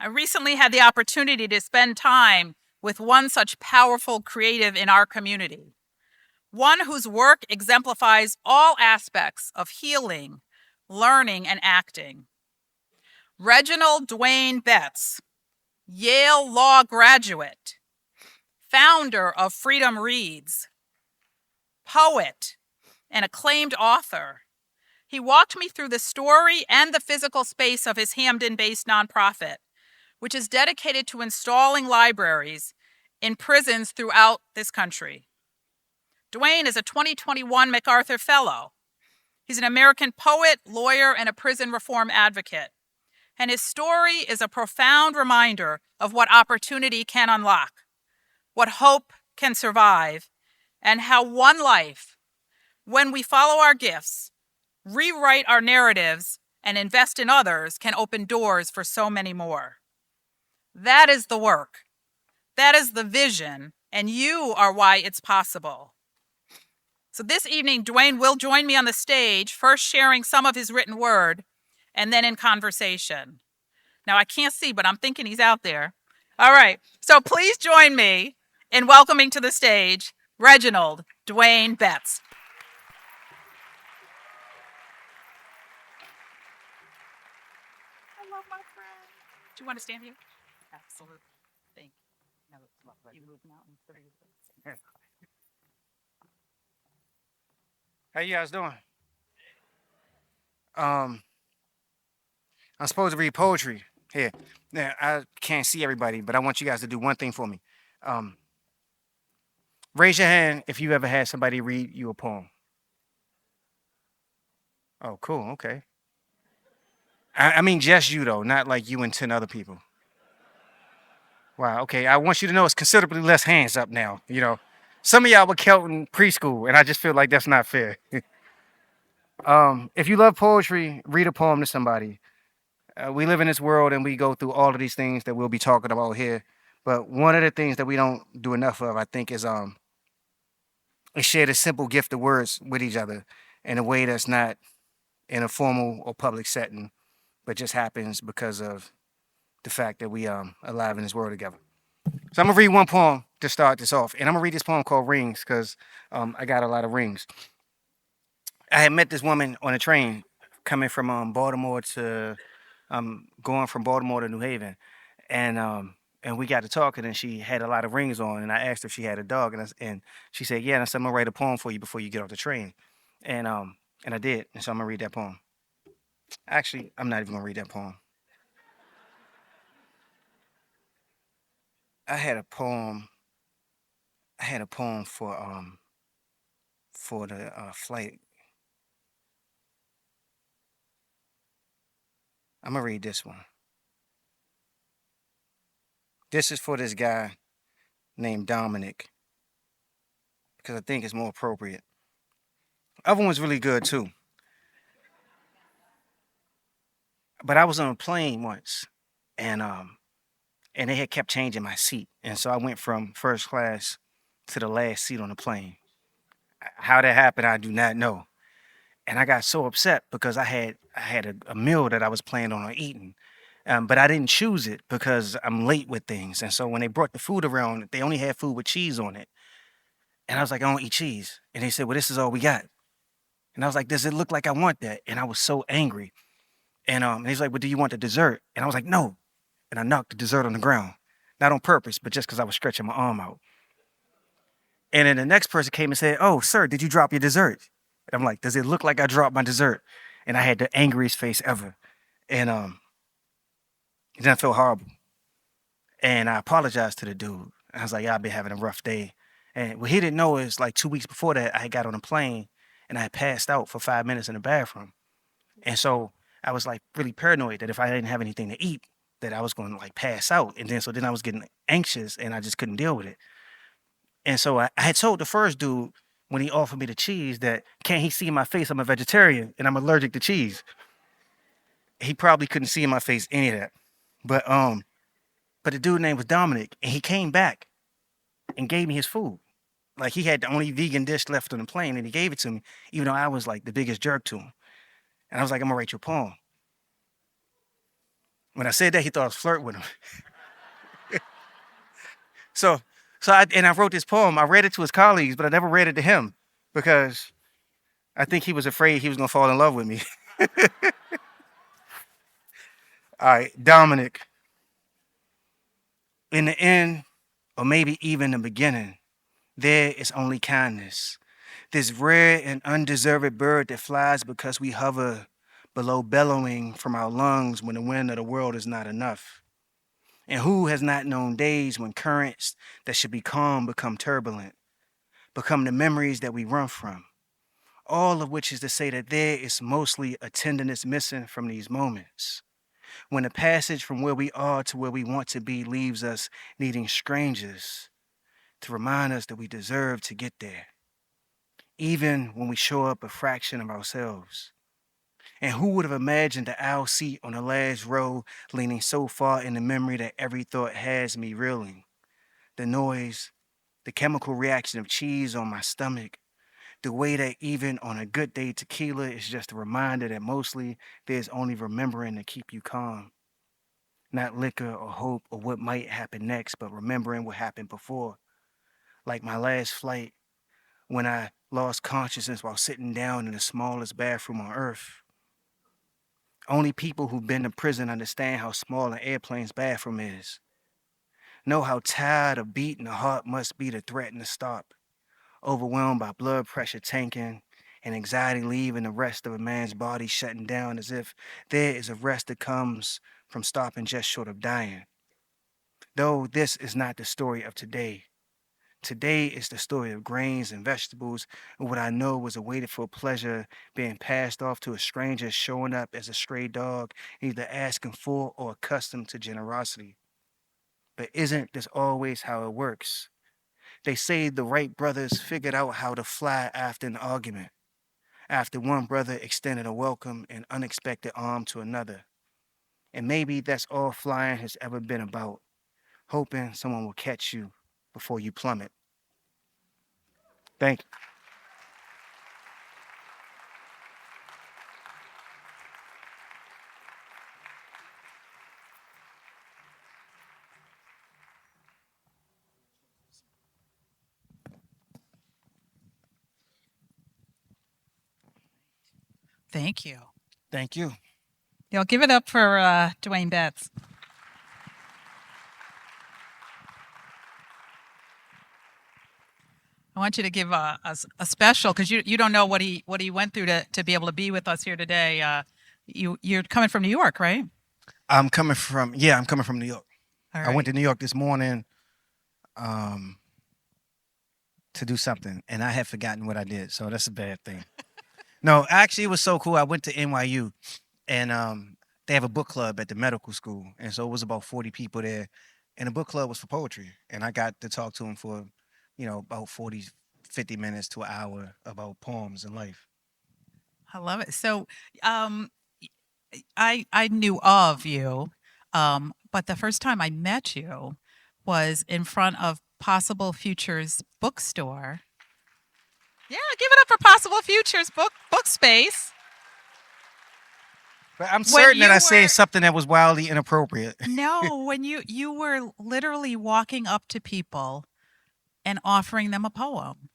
I recently had the opportunity to spend time with one such powerful creative in our community, one whose work exemplifies all aspects of healing, learning, and acting. Reginald Dwayne Betts, Yale Law graduate, founder of Freedom Reads, poet, and acclaimed author. He walked me through the story and the physical space of his Hamden-based nonprofit, which is dedicated to installing libraries in prisons throughout this country. Dwayne is a 2021 MacArthur Fellow. He's an American poet, lawyer, and a prison reform advocate. And his story is a profound reminder of what opportunity can unlock, what hope can survive, and how one life, when we follow our gifts, rewrite our narratives, and invest in others, can open doors for so many more. That is the work. That is the vision, and you are why it's possible. So this evening, Dwayne will join me on the stage, first sharing some of his written word, and then in conversation. Now, I can't see, but I'm thinking he's out there. All right, so please join me in welcoming to the stage Reginald Dwayne Betts. I love my friend. Do you want to stand here? Absolutely. Thank you. You moved mountains. How you guys doing? I'm supposed to read poetry here. Now I can't see everybody, but I want you guys to do one thing for me. Um, Raise your hand if you ever had somebody read you a poem. Oh, cool. Okay. I mean just you though, not like you and 10 other people. Wow. Okay. I want you to know it's considerably less hands up now. Some of y'all were counting preschool, and I just feel like that's not fair. If you love poetry, read a poem to somebody. We live in this world and we go through all of these things that we'll be talking about here. But one of the things that we don't do enough of, I think, is share the simple gift of words with each other in a way that's not in a formal or public setting, but just happens because of the fact that we alive in this world together. So I'm gonna read one poem to start this off, and I'm gonna read this poem called Rings because I got a lot of rings. I had met this woman on a train coming from Baltimore to going from Baltimore to New Haven, and we got to talking, and she had a lot of rings on, and I asked her if she had a dog, and she said yeah, and I said I'm gonna write a poem for you before you get off the train, and I did, and so I'm gonna read that poem. Actually, I'm not even gonna read that poem. I had a poem. I had a poem for the flight. I'm gonna read this one. This is for this guy named Dominic because I think it's more appropriate. Other one's really good too. But I was on a plane once, and they had kept changing my seat, and so I went from first class to the last seat on the plane. How that happened, I do not know. And I got so upset because I had a meal that I was planning on eating, but I didn't choose it because I'm late with things. And so when they brought the food around, they only had food with cheese on it, and I was like, I don't eat cheese, and they said, well, this is all we got. And I was like, does it look like I want that? And I was so angry. And he's like, well, do you want the dessert? And I was like, no. And I knocked the dessert on the ground, not on purpose, but just because I was stretching my arm out. And then the next person came and said, oh, sir, did you drop your dessert? And I'm like, does it look like I dropped my dessert? And I had the angriest face ever. And then I felt horrible. And I apologized to the dude. I was like, yeah, I've been having a rough day. And what he didn't know is like 2 weeks before that, I had got on a plane and I had passed out for 5 minutes in the bathroom. And so I was like really paranoid that if I didn't have anything to eat, that I was going to like pass out. And then I was getting anxious and I just couldn't deal with it. And so I had told the first dude when he offered me the cheese that can't he see in my face I'm a vegetarian and I'm allergic to cheese. He probably couldn't see in my face any of that. But the dude name was Dominic and he came back and gave me his food. Like he had the only vegan dish left on the plane and he gave it to me, even though I was like the biggest jerk to him. And I was like, I'm gonna write you a poem. When I said that, he thought I was flirting with him. So, I wrote this poem. I read it to his colleagues, but I never read it to him because I think he was afraid he was gonna fall in love with me. All right, Dominic. In the end, or maybe even the beginning, there is only kindness. This rare and undeserved bird that flies because we hover below bellowing from our lungs when the wind of the world is not enough. And who has not known days when currents that should be calm become turbulent, become the memories that we run from? All of which is to say that there is mostly a tenderness missing from these moments. When the passage from where we are to where we want to be leaves us needing strangers to remind us that we deserve to get there, even when we show up a fraction of ourselves. And who would have imagined the owl seat on the last row leaning so far in the memory that every thought has me reeling? The noise, the chemical reaction of cheese on my stomach, the way that even on a good day tequila is just a reminder that mostly there's only remembering to keep you calm. Not liquor or hope or what might happen next, but remembering what happened before. Like my last flight when I lost consciousness while sitting down in the smallest bathroom on earth. Only people who've been to prison understand how small an airplane's bathroom is. Know how tired a beating the heart must be to threaten to stop. Overwhelmed by blood pressure tanking and anxiety leaving the rest of a man's body shutting down as if there is a rest that comes from stopping just short of dying. Though this is not the story of today. Today is the story of grains and vegetables and what I know was awaited for pleasure being passed off to a stranger showing up as a stray dog, either asking for or accustomed to generosity. But isn't this always how it works? They say the Wright brothers figured out how to fly after an argument, after one brother extended a welcome and unexpected arm to another. And maybe that's all flying has ever been about, hoping someone will catch you before you plummet. Thank you. Thank you. Thank you. Y'all give it up for Dwayne Betts. I want you to give a special because you don't know what he went through to be able to be with us here today. You're coming from New York, right? I'm coming from New York. All I went right. to New York this morning um, to do something, and I had forgotten what I did, so that's a bad thing. No, actually, it was so cool. I went to NYU, and they have a book club at the medical school, and so it was about 40 people there, and the book club was for poetry, and I got to talk to them for, about 40, 50 minutes to an hour about poems and life. I love it. So, um, I knew of you, but the first time I met you was in front of Possible Futures bookstore. Yeah, give it up for Possible Futures book space. But I'm When certain that you I said were something that was wildly inappropriate. no, when you were literally walking up to people and offering them a poem.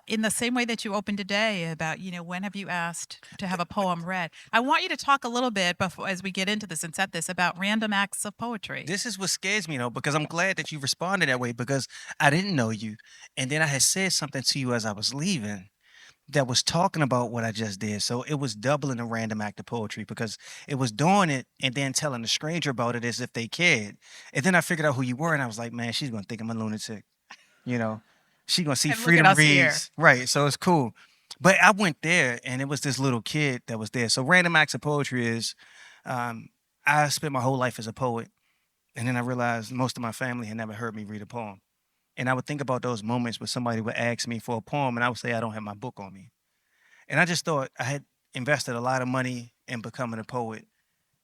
In the same way that you opened today about, when have you asked to have a poem read? I want you to talk a little bit before, as we get into this and set this, about random acts of poetry. This is what scares me though, because I'm glad that you responded that way because I didn't know you. And then I had said something to you as I was leaving that was talking about what I just did. So it was doubling a random act of poetry because it was doing it and then telling a stranger about it as if they cared. And then I figured out who you were and I was like, man, she's gonna think I'm a lunatic. You know, she gonna see And look at Freedom us here. Reads. Right. So it's cool. But I went there and it was this little kid that was there. So random acts of poetry is um, I spent my whole life as a poet. And then I realized most of my family had never heard me read a poem. And I would think about those moments where somebody would ask me for a poem and I would say, I don't have my book on me. And I just thought I had invested a lot of money in becoming a poet.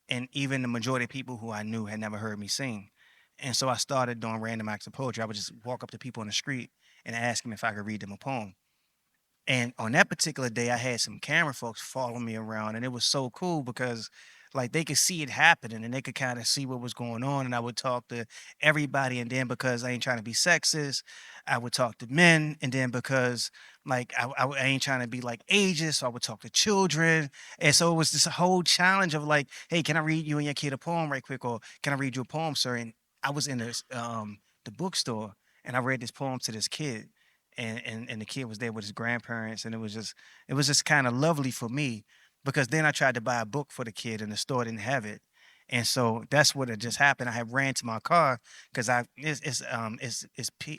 And even the majority of people who I knew had never heard me sing. And so I started doing random acts of poetry. I would just walk up to people on the street and ask them if I could read them a poem. And on that particular day, I had some camera folks following me around, and it was so cool because like they could see it happening and they could kind of see what was going on. And I would talk to everybody. And then because I ain't trying to be sexist, I would talk to men. And then because like I ain't trying to be like ageist, so I would talk to children. And so it was this whole challenge of like, hey, can I read you and your kid a poem right quick? Or can I read you a poem, sir? And I was in the bookstore and I read this poem to this kid. And the kid was there with his grandparents, and it was just kind of lovely for me because then I tried to buy a book for the kid and the store didn't have it. And so that's what had just happened. I had ran to my car because it's P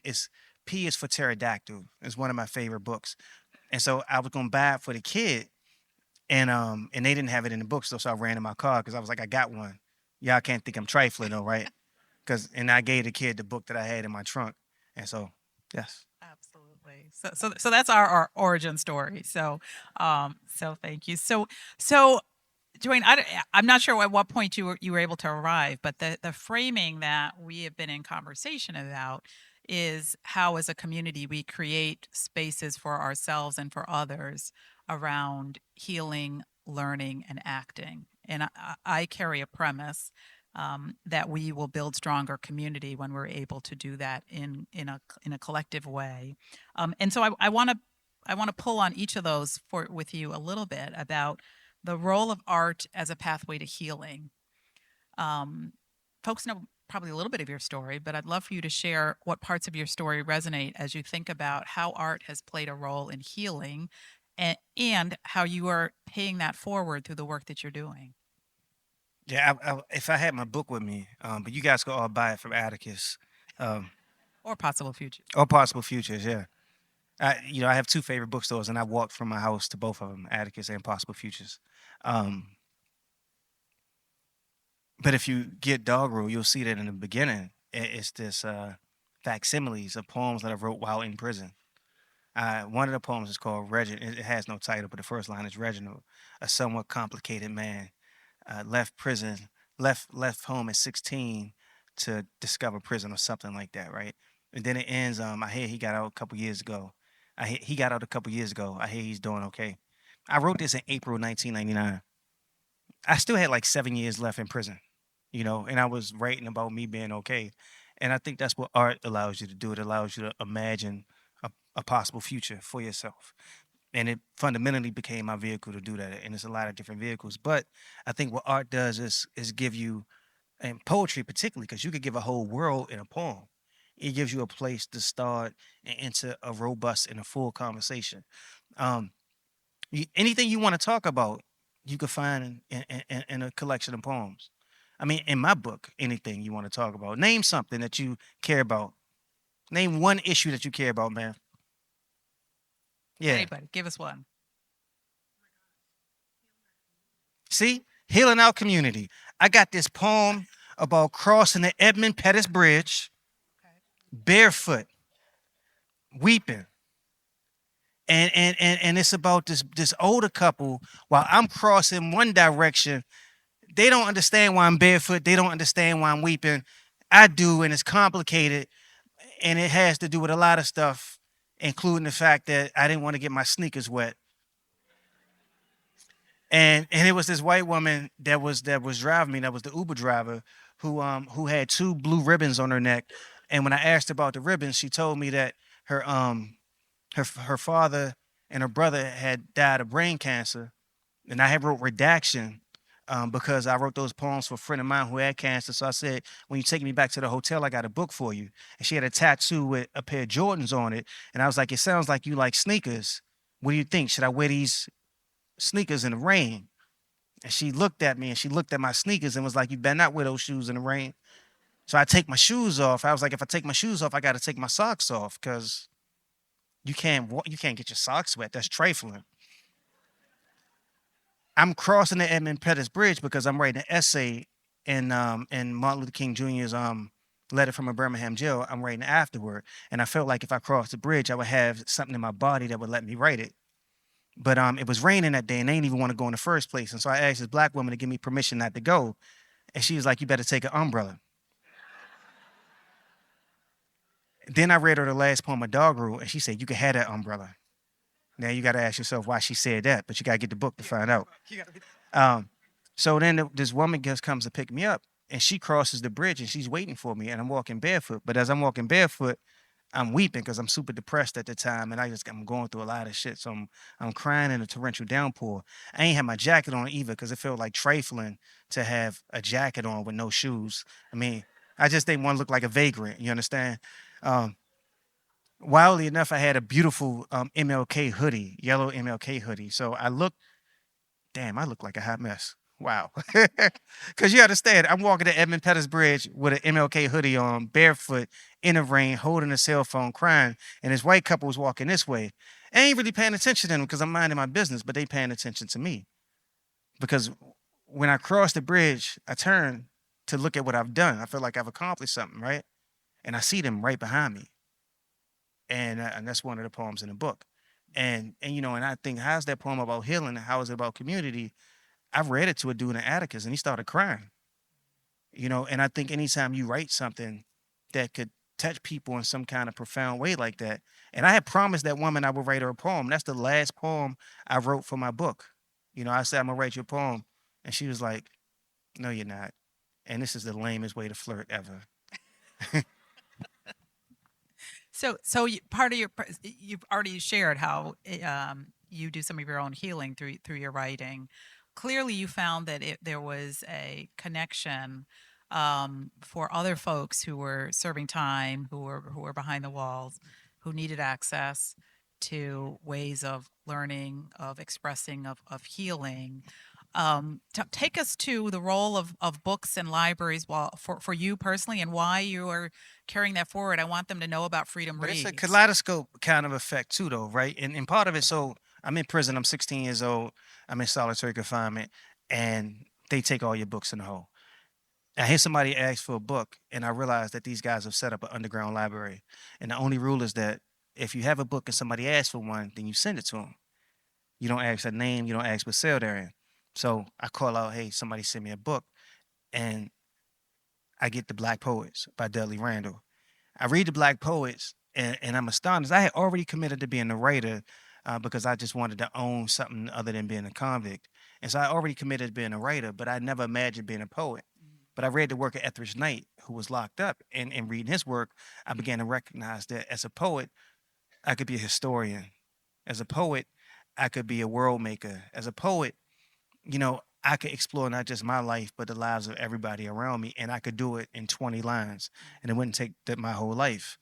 is for pterodactyl. It's one of my favorite books. And so I was gonna buy it for the kid, and they didn't have it in the bookstore, so I ran to my car because I was like, I got one. Y'all can't think I'm trifling though, right? And I gave the kid the book that I had in my trunk. And so yes. Absolutely. So that's our origin story. So thank you. So Dwayne, I'm not sure at what point you were able to arrive, but the framing that we have been in conversation about is how, as a community, we create spaces for ourselves and for others around healing, learning, and acting. And I carry a premise that we will build stronger community when we're able to do that in a collective way. And so I want to pull on each of those with you a little bit about the role of art as a pathway to healing. Folks know probably a little bit of your story, but I'd love for you to share what parts of your story resonate as you think about how art has played a role in healing and how you are paying that forward through the work that you're doing. Yeah, if I had my book with me, but you guys could all buy it from Atticus, um, Or possible futures. or Possible Futures. Yeah, I have two favorite bookstores, and I walked from my house to both of them, Atticus and Possible Futures. Um, but if you get Doggerel, you'll see that in the beginning, it's this facsimiles of poems that I wrote while in prison. One of the poems is called Reginald. It has no title, but the first line is Reginald, a somewhat complicated man, left prison, left home at 16 to discover prison or something like that, right? And then it ends. I hear he got out a couple years ago. He got out a couple years ago. I hear he's doing okay. I wrote this in April 1999. I still had like 7 years left in prison, and I was writing about me being okay. And I think that's what art allows you to do. It allows you to imagine a possible future for yourself. And it fundamentally became my vehicle to do that. And it's a lot of different vehicles. But I think what art does is give you, and poetry particularly, because you could give a whole world in a poem. It gives you a place to start into a robust and a full conversation. Um, Anything you want to talk about, you could find in a collection of poems. I mean, in my book, anything you want to talk about. Name something that you care about. Name one issue that you care about, man. Yeah. Anybody, give us one. See? Healing our community. I got this poem about crossing the Edmund Pettus Bridge, barefoot, weeping. And it's about this older couple while I'm crossing one direction. They don't understand why I'm barefoot. They don't understand why I'm weeping. I do, and it's complicated. And it has to do with a lot of stuff, including the fact that I didn't want to get my sneakers wet. And it was this white woman that was driving me, that was the Uber driver, who had two blue ribbons on her neck. And when I asked about the ribbons, she told me that her father and her brother had died of brain cancer. And I had wrote redaction because I wrote those poems for a friend of mine who had cancer. So I said, when you take me back to the hotel, I got a book for you. And she had a tattoo with a pair of Jordans on it. And I was like, it sounds like you like sneakers. What do you think? Should I wear these sneakers in the rain? And she looked at me and she looked at my sneakers and was like, you better not wear those shoes in the rain. So I take my shoes off. I was like, if I take my shoes off, I got to take my socks off because you can't get your socks wet. That's trifling. I'm crossing the Edmund Pettus Bridge because I'm writing an essay in Martin Luther King Jr.'s letter from a Birmingham jail. I'm writing afterward, and I felt like if I crossed the bridge, I would have something in my body that would let me write it. But it was raining that day, and they didn't even want to go in the first place. And so I asked this black woman to give me permission not to go, and she was like, "You better take an umbrella." Then I read her the last poem of Doggerel, and she said, "You can have that umbrella." Now you got to ask yourself why she said that, but you got to get the book to find out. Um, So then this woman just comes to pick me up, and she crosses the bridge, and she's waiting for me, and I'm walking barefoot. But as I'm walking barefoot, I'm weeping because I'm super depressed at the time, and I'm going through a lot of shit. So I'm crying in a torrential downpour. I ain't had my jacket on either because it felt like trifling to have a jacket on with no shoes. I mean, I just didn't want to look like a vagrant. You understand? Um, Wildly enough, I had a beautiful MLK hoodie, yellow MLK hoodie. So I looked, damn, I look like a hot mess. Wow. Because you understand, I'm walking to Edmund Pettus Bridge with an MLK hoodie on, barefoot, in the rain, holding a cell phone, crying. And this white couple was walking this way. I ain't really paying attention to them because I'm minding my business, but they paying attention to me. Because when I crossed the bridge, I turned to look at what I've done. I feel like I've accomplished something, right? And I see them right behind me. And that's one of the poems in the book. And you know, and I think, how's that poem about healing? How is it about community? I've read it to a dude in Atticus, and he started crying. You know, and I think anytime you write something that could touch people in some kind of profound way like that, and I had promised that woman I would write her a poem. That's the last poem I wrote for my book. You know, I said I'm gonna write you a poem, and she was like, "No, you're not." And this is the lamest way to flirt ever. So part of you've already shared how you do some of your own healing through your writing. Clearly, you found that there was a connection for other folks who were serving time, who were behind the walls, who needed access to ways of learning, of expressing, of healing. Take us to the role of books and libraries for you personally, and why you are carrying that forward. I want them to know about Freedom But it's a Reads. kaleidoscope kind of effect too, though, right? And part of it, so I'm in prison. I'm 16 years old. I'm in solitary confinement, and they take all your books in the hole. I hear somebody ask for a book, and I realize that these guys have set up an underground library. And the only rule is that if you have a book and somebody asks for one, then you send it to them. You don't ask their name. You don't ask what cell they're in. So I call out, hey, somebody send me a book, and I get The Black Poets by Dudley Randall. I read The Black Poets, and I'm astonished. I had already committed to being a writer because I just wanted to own something other than being a convict. And so I already committed to being a writer, but I never imagined being a poet. But I read the work of Etheridge Knight, who was locked up. And in reading his work, I began to recognize that as a poet, I could be a historian. As a poet, I could be a world maker. As a poet, you know, I could explore not just my life, but the lives of everybody around me. And I could do it in 20 lines. And it wouldn't take my whole life.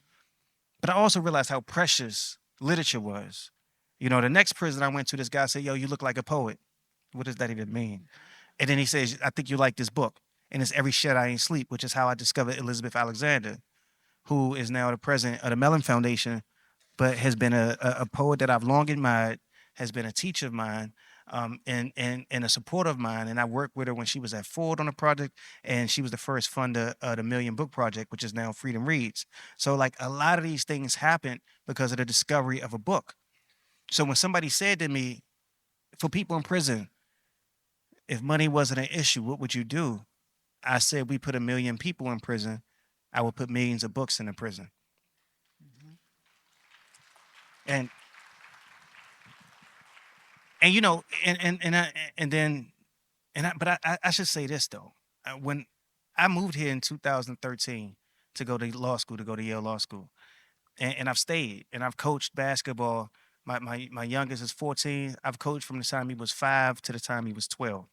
But I also realized how precious literature was. You know, the next prison I went to, this guy said, "Yo, you look like a poet." What does that even mean? And then he says, "I think you like this book." And it's Every Shed I Ain't Sleep, which is how I discovered Elizabeth Alexander, who is now the president of the Mellon Foundation, but has been a poet that I've long admired, has been a teacher of mine, and a supporter of mine. And I worked with her when she was at Ford on a project, and she was the first funder of the Million Book Project, which is now Freedom Reads. So like a lot of these things happened because of the discovery of a book. So when somebody said to me, for people in prison, if money wasn't an issue, what would you do? I said, we put 1 million people in prison. I would put millions of books in the prison. And you know, but I should say this though. When I moved here in 2013 to go to law school, to go to Yale Law School, and I've stayed and I've coached basketball. My youngest is 14. I've coached from the time he was 5 to the time he was 12.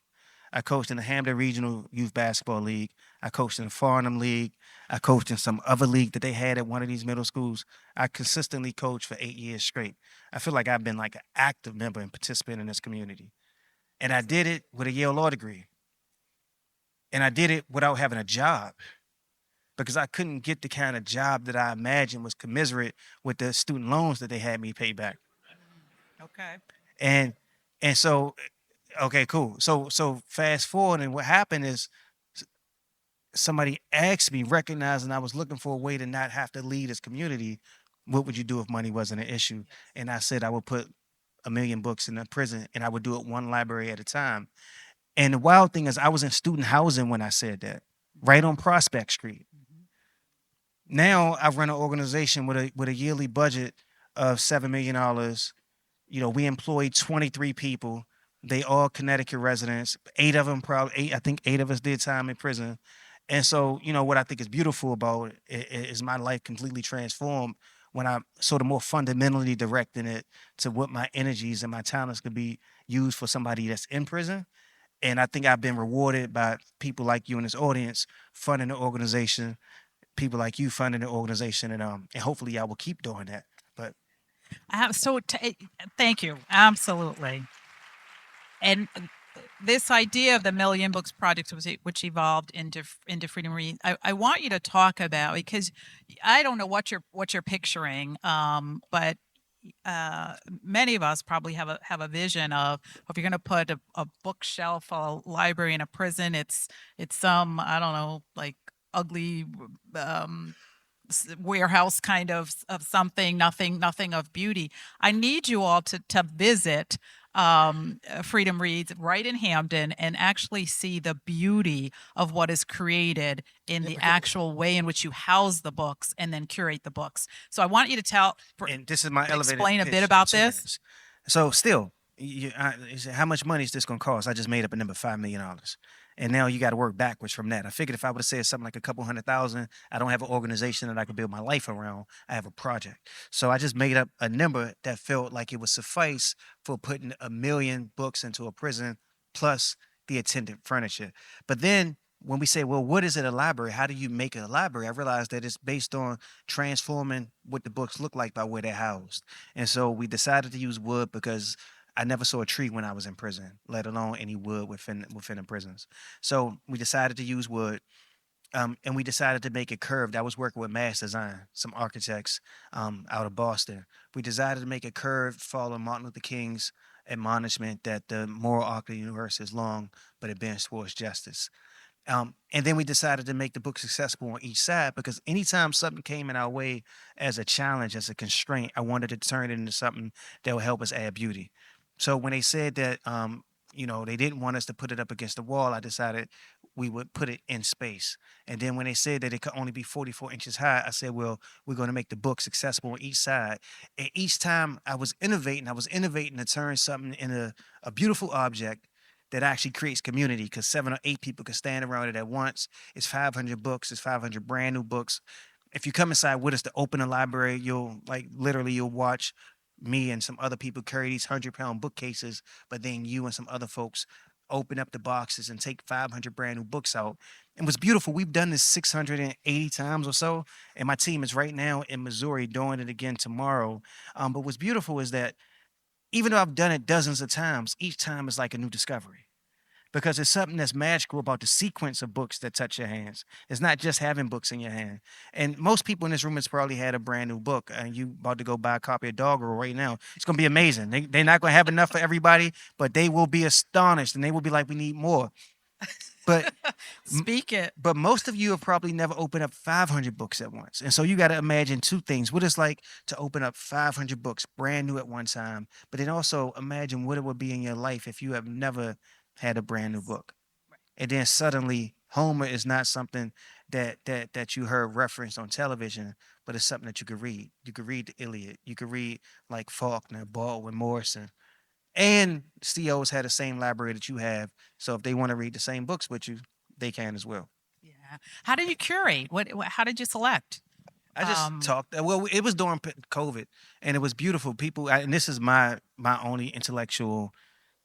I coached in the Hampton Regional Youth Basketball League. I coached in the Farnham League. I coached in some other league that they had at one of these middle schools. I consistently coached for 8 years straight. I feel like I've been like an active member and participant in this community. And I did it with a Yale law degree. And I did it without having a job because I couldn't get the kind of job that I imagined was commensurate with the student loans that they had me pay back. Okay. And so okay, cool. So fast forward, and what happened is somebody asked me, recognizing I was looking for a way to not have to lead this community, what would you do if money wasn't an issue? And I said I would put 1 million books in a prison, and I would do it one library at a time. And the wild thing is, I was in student housing when I said that, right on Prospect Street. Now I run an organization with a yearly budget of $7 million. You know, we employ 23 people. They all Connecticut residents. 8 of them, probably 8. I think 8 of us did time in prison. And so, what I think is beautiful about it is my life completely transformed when I sort of more fundamentally directing it to what my energies and my talents could be used for somebody that's in prison. And I think I've been rewarded by people like you in this audience funding the organization, people like you funding the organization, and hopefully I will keep doing that. But Thank you. Absolutely. And this idea of the Million Books Project, which evolved into Freedom Read, I want you to talk about, because I don't know what you're picturing, but many of us probably have a vision of, if you're going to put a bookshelf, a library in a prison, it's some, I don't know, like ugly um, warehouse kind of something, nothing of beauty. I need you all to visit Freedom Reads right in Hamden and actually see the beauty of what is created in yeah, the because, actual way in which you house the books and then curate the books. So I want you to and this is my elevated explain a bit pitch in about two this. minutes. So still, you say, how much money is this going to cost? I just made up a number, $5 million, and now you got to work backwards from that. I figured if I would have said something like a couple 100,000, I don't have an organization that I could build my life around. I have a project, so I just made up a number that felt like it would suffice for putting 1 million books into a prison, plus the attendant furniture. But then when we say, well, what is it, a library? How do you make it a library? I realized that it's based on transforming what the books look like by where they're housed. And so we decided to use wood because I never saw a tree when I was in prison, let alone any wood within the prisons. So we decided to use wood, and we decided to make it curved. I was working with Mass Design, some architects out of Boston. We decided to make it curved, following Martin Luther King's admonishment that the moral arc of the universe is long, but it bends towards justice. And then we decided to make the books accessible on each side because anytime something came in our way as a challenge, as a constraint, I wanted to turn it into something that would help us add beauty. So when they said that, they didn't want us to put it up against the wall, I decided we would put it in space. And then when they said that it could only be 44 inches high, I said, well, we're going to make the books accessible on each side. And each time I was innovating to turn something into a beautiful object that actually creates community because 7 or 8 people can stand around it at once. It's 500 books. It's 500 brand new books. If you come inside with us to open a library, you'll watch me and some other people carry these 100-pound bookcases, but then you and some other folks open up the boxes and take 500 brand new books out. And what's beautiful, we've done this 680 times or so, and my team is right now in Missouri doing it again tomorrow. But what's beautiful is that even though I've done it dozens of times, each time is like a new discovery because it's something that's magical about the sequence of books that touch your hands. It's not just having books in your hand. And most people in this room has probably had a brand new book, and you about to go buy a copy of Doggerel right now. It's going to be amazing. They're not going to have enough for everybody, but they will be astonished, and they will be like, we need more. But Speak it. but most of you have probably never opened up 500 books at once. And so you got to imagine two things: what it's like to open up 500 books brand new at one time, but then also imagine what it would be in your life if you have never had a brand new book. And then suddenly Homer is not something that you heard referenced on television, but it's something that you could read. You could read the Iliad. You could read like Faulkner, Baldwin, Morrison. And COs had the same library that you have. So if they want to read the same books with you, they can as well. Yeah. How did you curate? How did you select? I just talked. Well, it was during COVID, and it was beautiful. And this is my only intellectual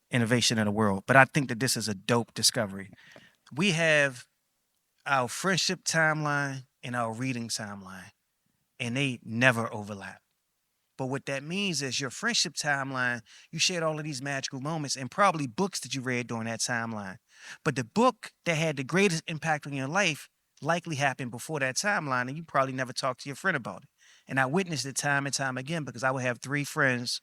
innovation in the world, but I think that this is a dope discovery. We have our friendship timeline and our reading timeline, and they never overlap. But what that means is your friendship timeline, you shared all of these magical moments and probably books that you read during that timeline. But the book that had the greatest impact on your life likely happened before that timeline, and you probably never talked to your friend about it. And I witnessed it time and time again because I would have 3 friends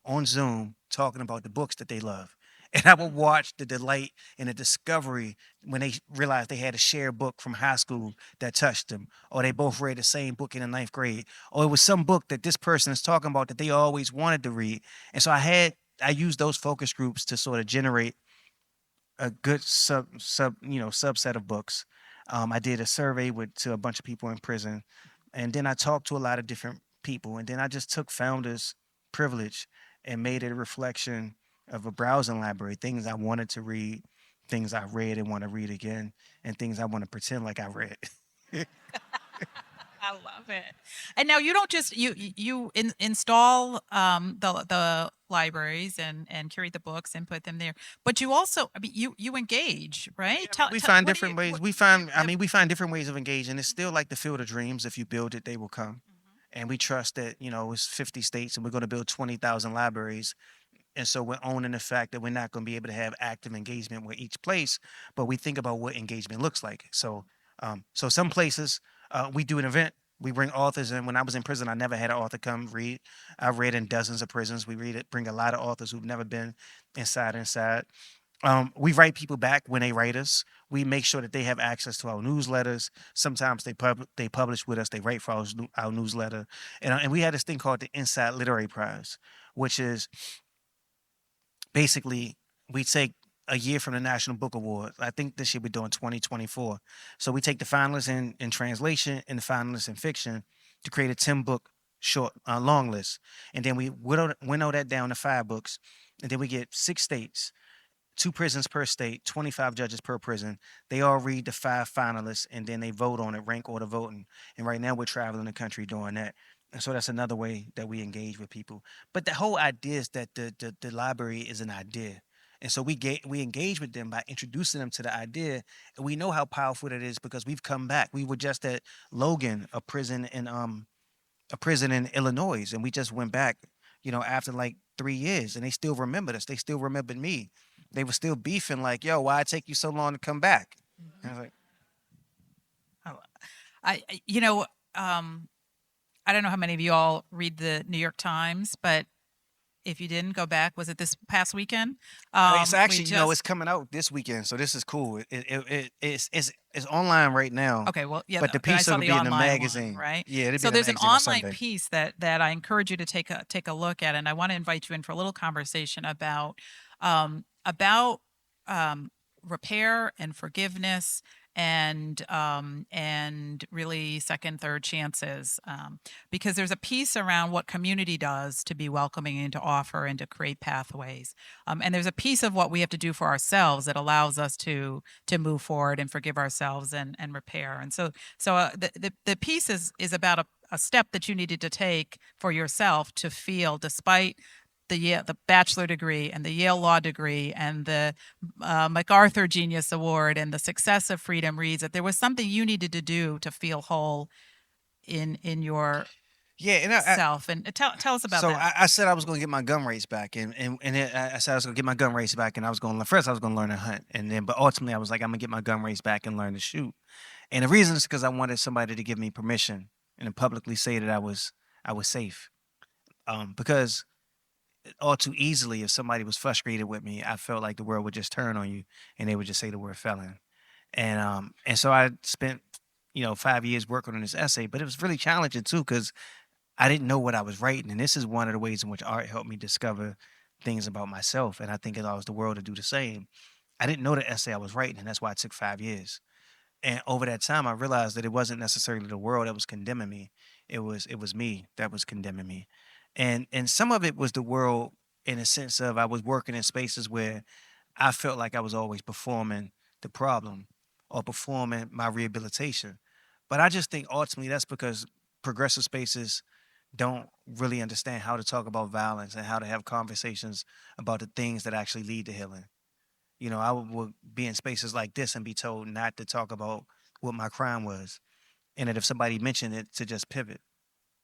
on Zoom talking about the books that they love. And I would watch the delight and the discovery when they realized they had a shared book from high school that touched them, or they both read the same book in the ninth grade, or it was some book that this person is talking about that they always wanted to read. And so I used those focus groups to sort of generate a good subset of books. I did a survey to a bunch of people in prison, and then I talked to a lot of different people, and then I just took founders' privilege and made it a reflection of a browsing library, things I wanted to read, things I read and want to read again, and things I want to pretend like I read. I love it. And now you don't just install the libraries and curate the books and put them there, but you also, I mean, you engage, right? Yeah, I mean, we Tell find what do you different ways. what We do you find, I have? mean, we find different ways of engaging. It's still like the field of dreams. If you build it, they will come. Mhm. And we trust that, it's 50 states and we're going to build 20,000 libraries. And so we're owning the fact that we're not going to be able to have active engagement with each place, but we think about what engagement looks like. So some places we do an event. We bring authors in. When I was in prison, I never had an author come read. I've read in dozens of prisons. We read it, bring a lot of authors who've never been inside. We write people back when they write us. We make sure that they have access to our newsletters. Sometimes they publish with us. They write for our newsletter, and we had this thing called the Inside Literary Prize, which is basically we take a year from the National Book Award. I think this year we're doing 2024. So we take the finalists in translation and the finalists in fiction to create a 10 book short long list, and then we winnow that down to 5 books, and then we get 6 states, 2 prisons per state, 25 judges per prison. They all read the 5 finalists and then they vote on it, rank order voting. And right now we're traveling the country doing that. And so that's another way that we engage with people. But the whole idea is that the library is an idea. And so we engage with them by introducing them to the idea. And we know how powerful it is because we've come back. We were just at Logan, a prison in Illinois, and we just went back, after like 3 years, and they still remembered us. They still remembered me. They were still beefing like, "Yo, why it take you so long to come back?" And I was like, Oh, I you know, I don't know how many of you all read the New York Times, but if you didn't go back, was it this past weekend? It's We actually, just it's coming out this weekend, so this is cool. It's online right now, Okay, well, yeah, but the then I piece saw will the be in the online one, magazine. right? Yeah, it'll be So in the there's an magazine on online Sunday. piece that I encourage you to take a look at, and I want to invite you in for a little conversation about repair and forgiveness and really second, third chances, because there's a piece around what community does to be welcoming and to offer and to create pathways, and there's a piece of what we have to do for ourselves that allows us to move forward and forgive ourselves and repair. And so the piece is about a step that you needed to take for yourself to feel, despite the bachelor degree and the Yale Law degree and the MacArthur Genius Award and the success of Freedom Reads, that there was something you needed to do to feel whole in your Yeah, and self. And tell us about so that. I said I was going to get my gun race back, and then I said I was going to get my gun race back, and I was going to first I was going to learn to hunt, and then but ultimately I was like I'm gonna get my gun race back and learn to shoot. And the reason is because I wanted somebody to give me permission and to publicly say that I was safe. Because all too easily, if somebody was frustrated with me, I felt like the world would just turn on you and they would just say the word felon. And so I spent 5 years working on this essay, but it was really challenging too because I didn't know what I was writing, and this is one of the ways in which art helped me discover things about myself, and I think it allows the world to do the same. I didn't know the essay I was writing, and that's why it took 5 years. And over that time, I realized that it wasn't necessarily the world that was condemning me. It was me that was condemning me. And some of it was the world in a sense of I was working in spaces where I felt like I was always performing the problem or performing my rehabilitation. But I just think ultimately that's because progressive spaces don't really understand how to talk about violence and how to have conversations about the things that actually lead to healing. I would be in spaces like this and be told not to talk about what my crime was, and that if somebody mentioned it, to just pivot.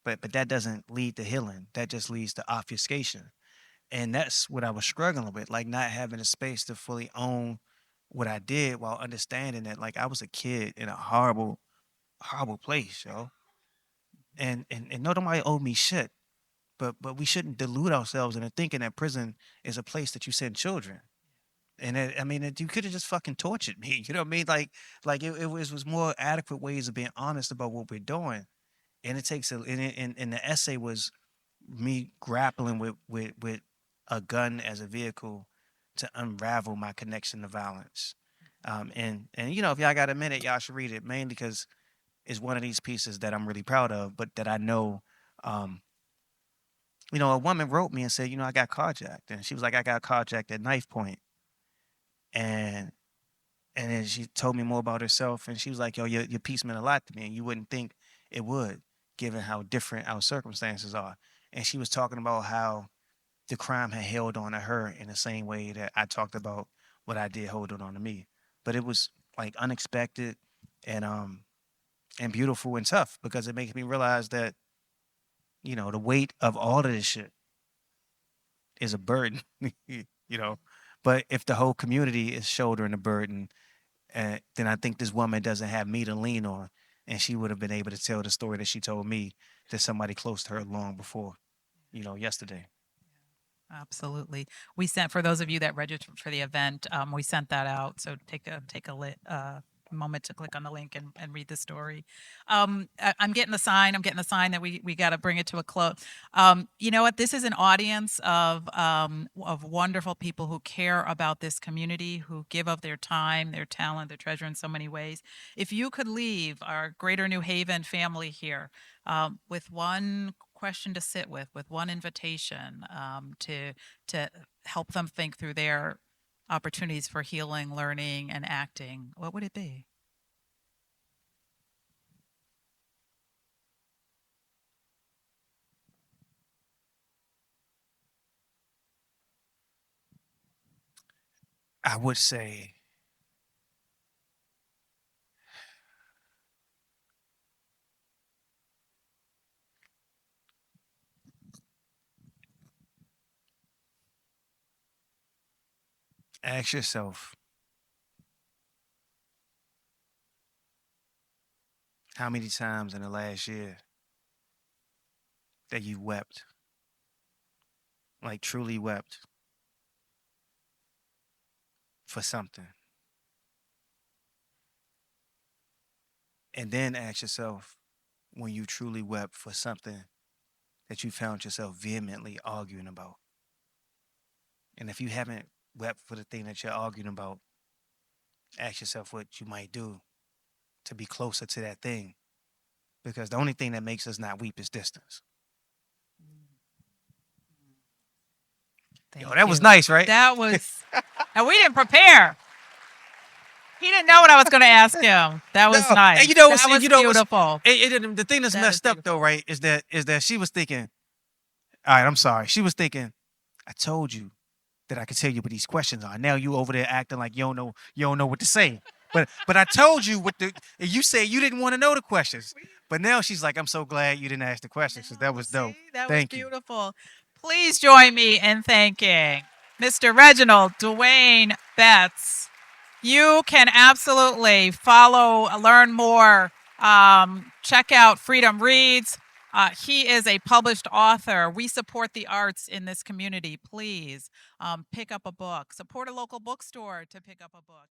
But that doesn't lead to healing. That just leads to obfuscation, and that's what I was struggling with, like not having a space to fully own what I did while understanding that like I was a kid in a horrible, horrible place, yo. And nobody owed me shit. But we shouldn't delude ourselves into thinking that prison is a place that you send children. And I mean, you could have just fucking tortured me. You know what I mean? Like it was more adequate ways of being honest about what we're doing. And it takes and the essay was me grappling with a gun as a vehicle to unravel my connection to violence. And if y'all got a minute, y'all should read it mainly because it's one of these pieces that I'm really proud of, but that I know um, a woman wrote me and said, I got carjacked. And she was like, I got carjacked at knife point. And then she told me more about herself. And she was like, yo, your piece meant a lot to me. And you wouldn't think it would, given how different our circumstances are. And she was talking about how the crime had held on to her in the same way that I talked about what I did hold on to me. But it was like unexpected and beautiful and tough because it makes me realize that, the weight of all of this shit is a burden, you know. But if the whole community is shouldering the burden, then I think this woman doesn't have me to lean on, and she would have been able to tell the story that she told me to somebody close to her long before, yesterday. Absolutely. We sent, for those of you that registered for the event, we sent that out. So take a moment to click on the link and read the story. I'm getting the sign. I'm getting the sign that we got to bring it to a close. You know what? This is an audience of wonderful people who care about this community, who give of their time, their talent, their treasure in so many ways. If you could leave our Greater New Haven family here with one question to sit with one invitation to help them think through their opportunities for healing, learning, and acting, what would it be? I would say, ask yourself, how many times in the last year that you wept, like truly wept for something. And then ask yourself, when you truly wept for something that you found yourself vehemently arguing about. And if you haven't wept for the thing that you're arguing about, ask yourself what you might do to be closer to that thing. Because the only thing that makes us not weep is distance. Yo, Thank that you. was nice, right? That was, and we didn't prepare. He didn't know what I was going to ask him. That was No, nice. and you know what's That was beautiful. the thing that's That is messed up though, beautiful. right? Is that she was thinking, all right, I'm sorry. She was thinking, I told you that I could tell you what these questions are. Now you over there acting like you don't know what to say. But I told you what you said you didn't want to know the questions. But now she's like, I'm so glad you didn't ask the questions because that No, was dope. see, that was Thank you. beautiful. Please join me in thanking Mr. Reginald Dwayne Betts. You can absolutely follow, learn more, check out Freedom Reads. He is a published author. We support the arts in this community. Please pick up a book. Support a local bookstore to pick up a book.